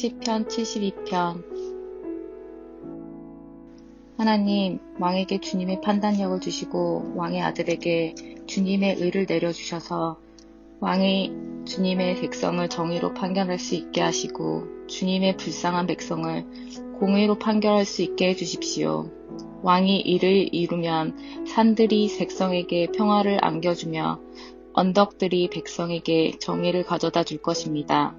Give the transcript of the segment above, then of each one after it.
시편 72편. 하나님, 왕에게 주님의 판단력을 주시고 왕의 아들에게 주님의 의를 내려주셔서 왕이 주님의 백성을 정의로 판결할 수 있게 하시고 주님의 불쌍한 백성을 공의로 판결할 수 있게 해주십시오. 왕이 이를 이루면 산들이 백성에게 평화를 안겨주며 언덕들이 백성에게 정의를 가져다 줄 것입니다.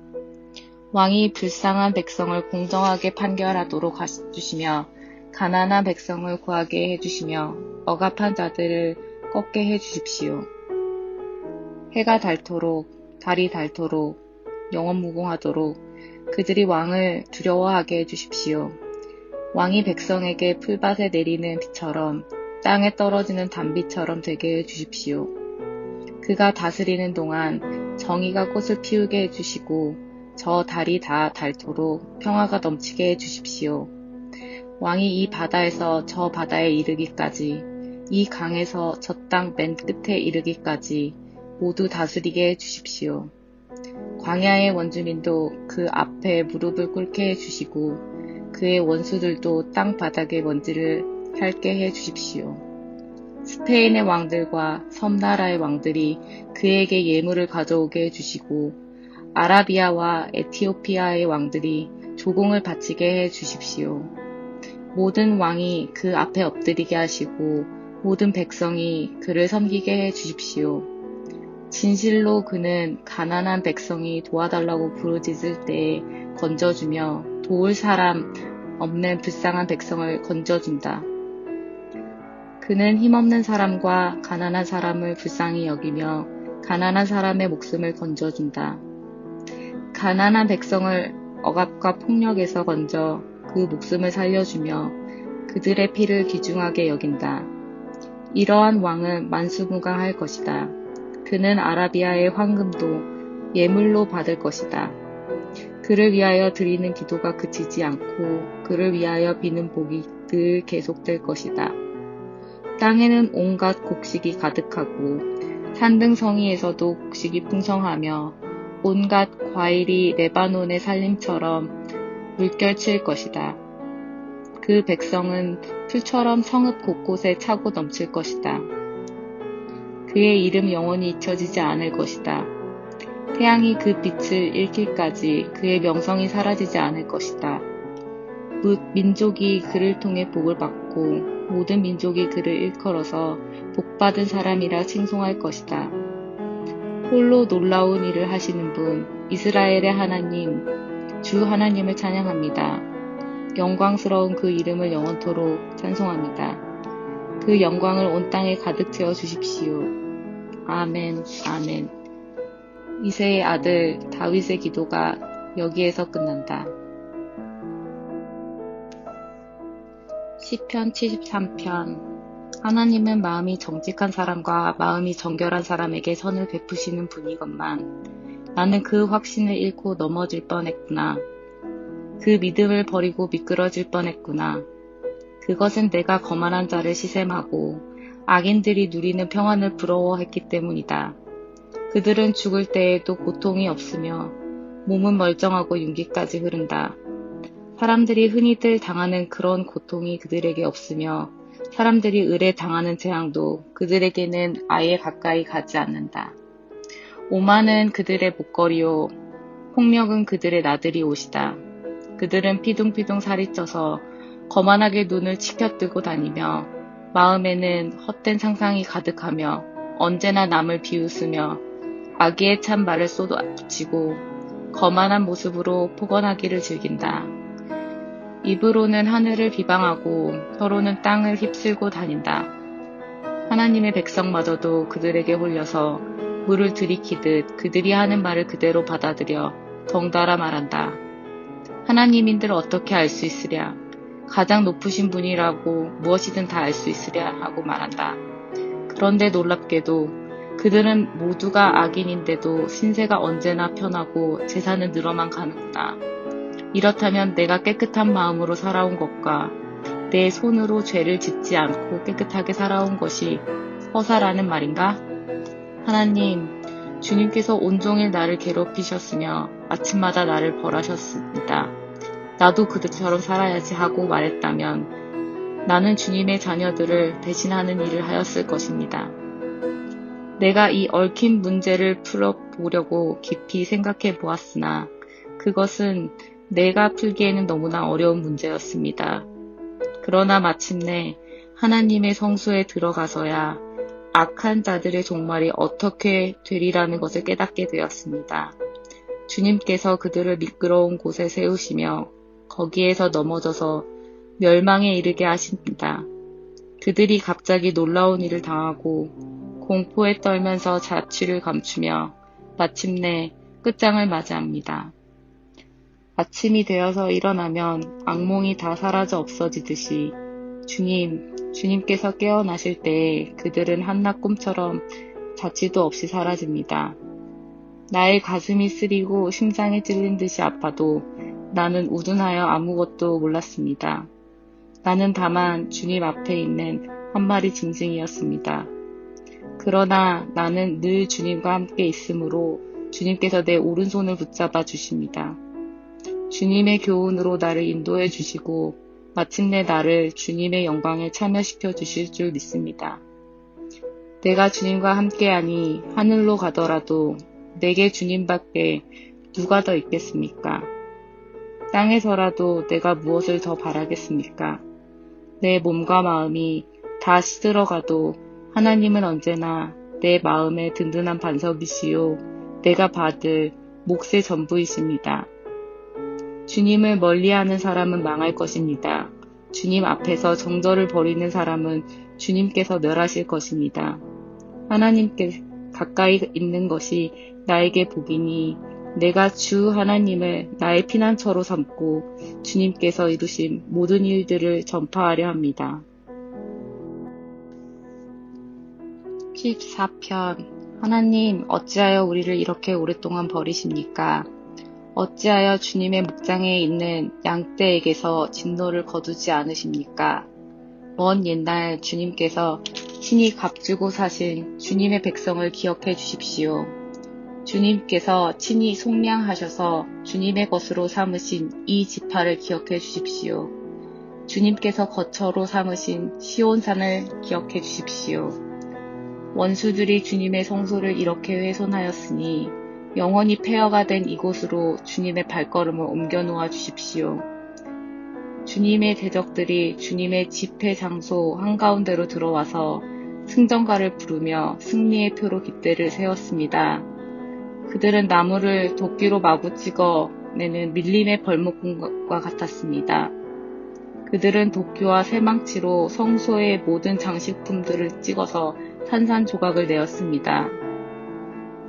왕이 불쌍한 백성을 공정하게 판결하도록 해주시며 가난한 백성을 구하게 해주시며 억압한 자들을 꺾게 해주십시오. 해가 닳도록 달이 닳도록 영원무궁하도록 그들이 왕을 두려워하게 해주십시오. 왕이 백성에게 풀밭에 내리는 비처럼 땅에 떨어지는 단비처럼 되게 해주십시오. 그가 다스리는 동안 정의가 꽃을 피우게 해주시고 저 달이 다 닳도록 평화가 넘치게 해주십시오. 왕이 이 바다에서 저 바다에 이르기까지, 이 강에서 저 땅 맨 끝에 이르기까지 모두 다스리게 해주십시오. 광야의 원주민도 그 앞에 무릎을 꿇게 해주시고 그의 원수들도 땅 바닥의 먼지를 핥게 해주십시오. 스페인의 왕들과 섬나라의 왕들이 그에게 예물을 가져오게 해주시고 아라비아와 에티오피아의 왕들이 조공을 바치게 해주십시오. 모든 왕이 그 앞에 엎드리게 하시고 모든 백성이 그를 섬기게 해주십시오. 진실로 그는 가난한 백성이 도와달라고 부르짖을 때에 건져주며 도울 사람 없는 불쌍한 백성을 건져준다. 그는 힘없는 사람과 가난한 사람을 불쌍히 여기며 가난한 사람의 목숨을 건져준다. 가난한 백성을 억압과 폭력에서 건져 그 목숨을 살려주며 그들의 피를 귀중하게 여긴다. 이러한 왕은 만수무강할 것이다. 그는 아라비아의 황금도 예물로 받을 것이다. 그를 위하여 드리는 기도가 그치지 않고 그를 위하여 비는 복이 늘 계속될 것이다. 땅에는 온갖 곡식이 가득하고 산등성이에서도 곡식이 풍성하며 온갖 과일이 레바논의 산림처럼 물결칠 것이다. 그 백성은 풀처럼 성읍 곳곳에 차고 넘칠 것이다. 그의 이름 영원히 잊혀지지 않을 것이다. 태양이 그 빛을 잃기까지 그의 명성이 사라지지 않을 것이다. 민족이 그를 통해 복을 받고 모든 민족이 그를 일컬어서 복받은 사람이라 칭송할 것이다. 홀로 놀라운 일을 하시는 분, 이스라엘의 하나님, 주 하나님을 찬양합니다. 영광스러운 그 이름을 영원토록 찬송합니다. 그 영광을 온 땅에 가득 채워 주십시오. 아멘, 아멘. 이새의 아들 다윗의 기도가 여기에서 끝난다. 시편 73편. 하나님은 마음이 정직한 사람과 마음이 정결한 사람에게 선을 베푸시는 분이건만 나는 그 확신을 잃고 넘어질 뻔했구나. 그 믿음을 버리고 미끄러질 뻔했구나. 그것은 내가 거만한 자를 시샘하고 악인들이 누리는 평안을 부러워했기 때문이다. 그들은 죽을 때에도 고통이 없으며 몸은 멀쩡하고 윤기까지 흐른다. 사람들이 흔히들 당하는 그런 고통이 그들에게 없으며 사람들이 을에 당하는 재앙도 그들에게는 아예 가까이 가지 않는다. 오만은 그들의 목걸이요 폭력은 그들의 나들이 옷이다. 그들은 피둥피둥 살이 쪄서 거만하게 눈을 치켜뜨고 다니며 마음에는 헛된 상상이 가득하며 언제나 남을 비웃으며 악의에 찬 말을 쏟아붙이고 거만한 모습으로 포건하기를 즐긴다. 입으로는 하늘을 비방하고 혀로는 땅을 휩쓸고 다닌다. 하나님의 백성마저도 그들에게 홀려서 물을 들이키듯 그들이 하는 말을 그대로 받아들여 덩달아 말한다. 하나님인들 어떻게 알 수 있으랴? 가장 높으신 분이라고 무엇이든 다 알 수 있으랴 하고 말한다. 그런데 놀랍게도 그들은 모두가 악인인데도 신세가 언제나 편하고 재산은 늘어만 가는구나. 이렇다면 내가 깨끗한 마음으로 살아온 것과 내 손으로 죄를 짓지 않고 깨끗하게 살아온 것이 허사라는 말인가? 하나님, 주님께서 온종일 나를 괴롭히셨으며 아침마다 나를 벌하셨습니다. 나도 그들처럼 살아야지 하고 말했다면 나는 주님의 자녀들을 대신하는 일을 하였을 것입니다. 내가 이 얽힌 문제를 풀어보려고 깊이 생각해 보았으나 그것은 내가 풀기에는 너무나 어려운 문제였습니다. 그러나 마침내 하나님의 성소에 들어가서야 악한 자들의 종말이 어떻게 되리라는 것을 깨닫게 되었습니다. 주님께서 그들을 미끄러운 곳에 세우시며 거기에서 넘어져서 멸망에 이르게 하십니다. 그들이 갑자기 놀라운 일을 당하고 공포에 떨면서 자취를 감추며 마침내 끝장을 맞이합니다. 아침이 되어서 일어나면 악몽이 다 사라져 없어지듯이 주님께서 깨어나실 때에 그들은 한낱 꿈처럼 자취도 없이 사라집니다. 나의 가슴이 쓰리고 심장이 찔린 듯이 아파도 나는 우둔하여 아무것도 몰랐습니다. 나는 다만 주님 앞에 있는 한 마리 짐승이었습니다. 그러나 나는 늘 주님과 함께 있으므로 주님께서 내 오른손을 붙잡아 주십니다. 주님의 교훈으로 나를 인도해 주시고 마침내 나를 주님의 영광에 참여시켜 주실 줄 믿습니다. 내가 주님과 함께하니 하늘로 가더라도 내게 주님밖에 누가 더 있겠습니까? 땅에서라도 내가 무엇을 더 바라겠습니까? 내 몸과 마음이 다 시들어가도 하나님은 언제나 내 마음의 든든한 반석이시요 내가 받을 몫의 전부이십니다. 주님을 멀리하는 사람은 망할 것입니다. 주님 앞에서 정절을 벌이는 사람은 주님께서 멸하실 것입니다. 하나님께 가까이 있는 것이 나에게 복이니 내가 주 하나님을 나의 피난처로 삼고 주님께서 이루신 모든 일들을 전파하려 합니다. 14편 하나님 어찌하여 우리를 이렇게 오랫동안 버리십니까? 어찌하여 주님의 목장에 있는 양떼에게서 진노를 거두지 않으십니까? 먼 옛날 주님께서 친히 값주고 사신 주님의 백성을 기억해 주십시오. 주님께서 친히 속량하셔서 주님의 것으로 삼으신 이 지파를 기억해 주십시오. 주님께서 거처로 삼으신 시온산을 기억해 주십시오. 원수들이 주님의 성소를 이렇게 훼손하였으니 영원히 폐허가 된 이곳으로 주님의 발걸음을 옮겨 놓아 주십시오. 주님의 대적들이 주님의 집회 장소 한가운데로 들어와서 승전가를 부르며 승리의 표로 깃대를 세웠습니다. 그들은 나무를 도끼로 마구 찍어 내는 밀림의 벌목과 같았습니다. 그들은 도끼와 쇠망치로 성소의 모든 장식품들을 찍어서 산산조각을 내었습니다.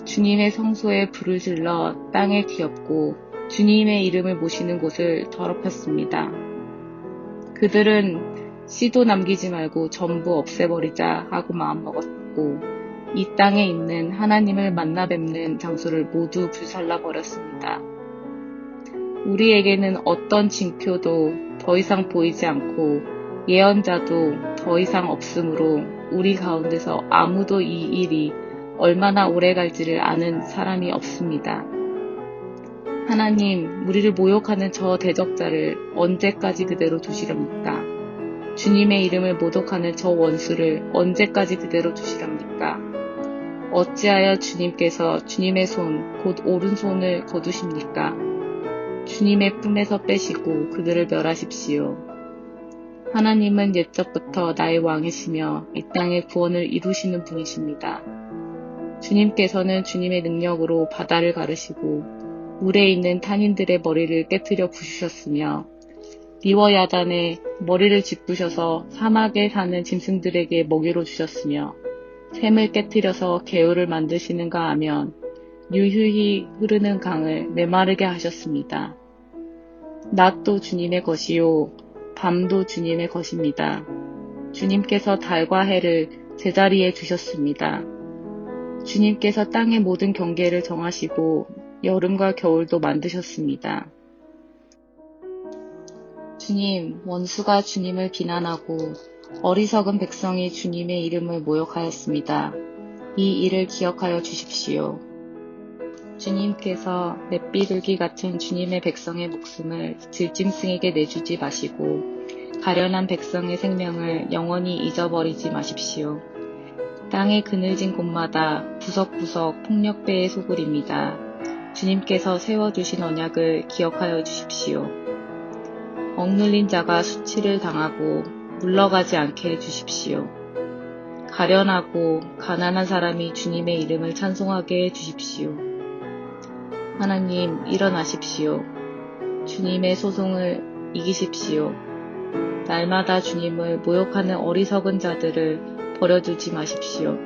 주님의 성소에 불을 질러 땅에 뒤엎고 주님의 이름을 모시는 곳을 더럽혔습니다. 그들은 씨도 남기지 말고 전부 없애버리자 하고 마음먹었고 이 땅에 있는 하나님을 만나 뵙는 장소를 모두 불살라버렸습니다. 우리에게는 어떤 징표도 더 이상 보이지 않고 예언자도 더 이상 없으므로 우리 가운데서 아무도 이 일이 얼마나 오래 갈지를 아는 사람이 없습니다. 하나님, 우리를 모욕하는 저 대적자를 언제까지 그대로 두시렵니까? 주님의 이름을 모독하는 저 원수를 언제까지 그대로 두시렵니까? 어찌하여 주님께서 주님의 손, 곧 오른손을 거두십니까? 주님의 품에서 빼시고 그들을 멸하십시오. 하나님은 옛적부터 나의 왕이시며 이 땅의 구원을 이루시는 분이십니다. 주님께서는 주님의 능력으로 바다를 가르시고 물에 있는 탄인들의 머리를 깨트려 부수셨으며 리워야단에 머리를 짚으셔서 사막에 사는 짐승들에게 먹이로 주셨으며 샘을 깨트려서 개울을 만드시는가 하면 유유히 흐르는 강을 메마르게 하셨습니다. 낮도 주님의 것이요 밤도 주님의 것입니다. 주님께서 달과 해를 제자리에 두셨습니다. 주님께서 땅의 모든 경계를 정하시고 여름과 겨울도 만드셨습니다. 주님, 원수가 주님을 비난하고 어리석은 백성이 주님의 이름을 모욕하였습니다. 이 일을 기억하여 주십시오. 주님께서 맷비둘기 같은 주님의 백성의 목숨을 들짐승에게 내주지 마시고 가련한 백성의 생명을 영원히 잊어버리지 마십시오. 땅의 그늘진 곳마다 구석구석 폭력배의 소굴입니다. 주님께서 세워두신 언약을 기억하여 주십시오. 억눌린 자가 수치를 당하고 물러가지 않게 해주십시오. 가련하고 가난한 사람이 주님의 이름을 찬송하게 해주십시오. 하나님, 일어나십시오. 주님의 소송을 이기십시오. 날마다 주님을 모욕하는 어리석은 자들을 버려두지 마십시오.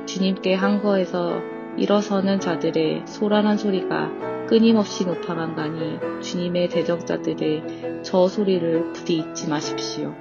주님께 항거해서 일어서는 자들의 소란한 소리가 끊임없이 높아만 가니 주님의 대적자들의 저 소리를 부디 잊지 마십시오.